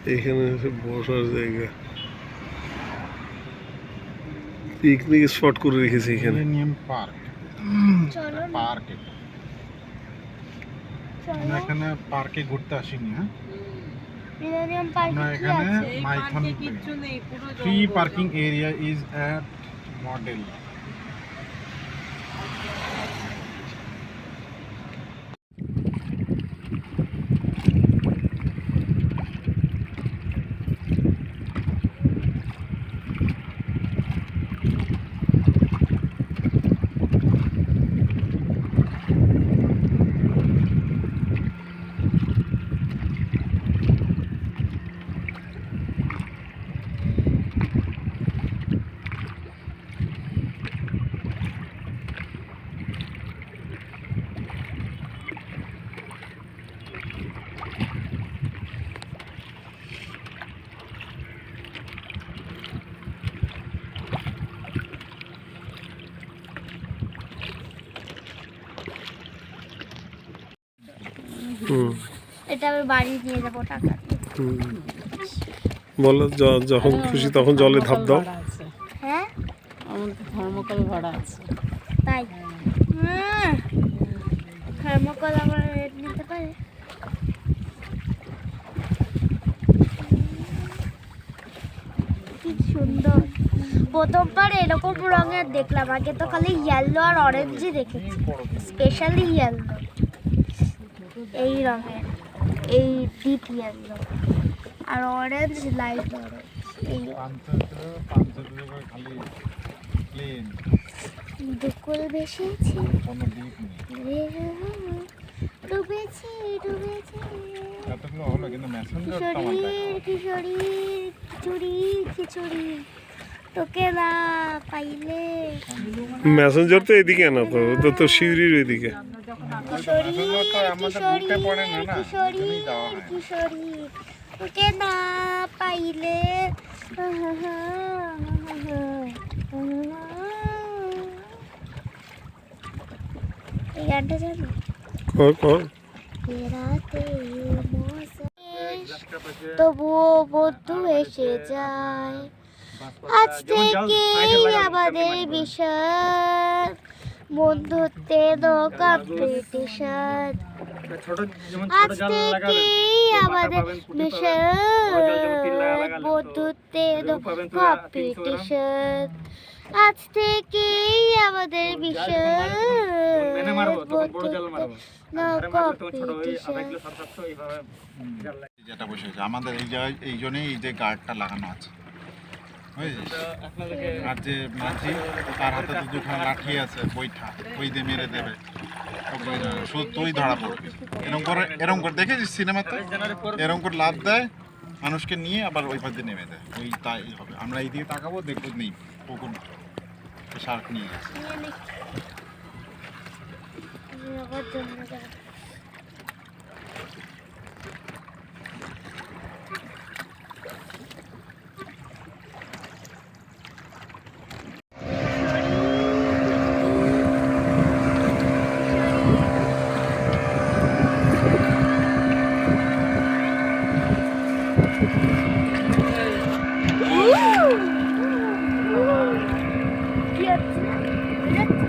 এখানে বসার জায়গা, পিকনিক স্পট করে রেখেছি এখানে। মিলেনিয়াম পার্ক চলো না, পার্ক এটা। আমরা চলো। এখানে পার্কে ঘুরতে আসিনি। হ্যাঁ, মিলেনিয়াম আমরা পার্কে কি এখানে আছে? এই মাইথন পার্কে কিচ্ছু নেই, পুরো ফ্রি জঙ্গল। Parking area is at model. হুম এটা আমি বাড়ি নিয়ে যাবো টাকা দিয়ে। হুম। বলো যখন খুশি তখন জলে ধাপ দাও। হ্যাঁ আমাদের থার্মোকল ভাড়া আছে। তাই থার্মোকল আমার রেট নিতে পারে? কি সুন্দর, প্রথমবার এরকম রঙের দেখলাম। আগে তো খালি ইয়েলো আর অরেঞ্জই দেখেছি, স্পেশালি ইয়েলো, এই রঙের, এই ডিপ ইয়েলো আর অরেঞ্জ, লাইট অরেঞ্জ। এই খালি প্লেন, দুকুল বেশিছি, কোনো দ্বীপ নেই। ডুবেছি ডুবেছি, এতগুলো হলো কিন্তু মেসেঞ্জার তো আমার কিশোরীর কিশোরীর খিচুড়ি খিচুড়ি, তোকে না পাইলে। মেসেঞ্জার তো এদিকে না, তো তো তো শিউরির ওইদিকে। কিশোরী মেসেঞ্জার তো আমাদের রুটে পড়ে না, না কিশোরী এখানেই যাওয়া হয়। কিশোরী, তোকে না পাইলে। এই গানটা জানো? কর কর। বেড়াতে তবুও বন্ধু এসে যায়, আজ থেকে আমাদের বিষয় বন্ধুত্বের কম্পিটিশন, আজ থেকে আমাদের বিষয় বন্ধুত্বের কম্পিটিশন, আজ থেকে আমাদের বিষয় যেটা বসেছে আমাদের এই জায়গায়, এই জন্যই এই যে গার্ডটা লাগানো আছে, বুঝেছিস? আর যে মাঝি তার হাতে তো দুখানা লাঠি আছে, বইটা বই দিয়ে মেরে দেবে, শুধু তুই ধরা পড়বি। এরকম করে দেখেছিস সিনেমাতে, এরকম করে লাভ দেয় মানুষকে নিয়ে, আবার ওই পাশে নেমে দেয়, ওই তাই হবে। আমরা এই দিকে তাকাবো, দেখবো নেই, পুকুর শার্ক নিয়ে গেছে। কি হচ্ছে?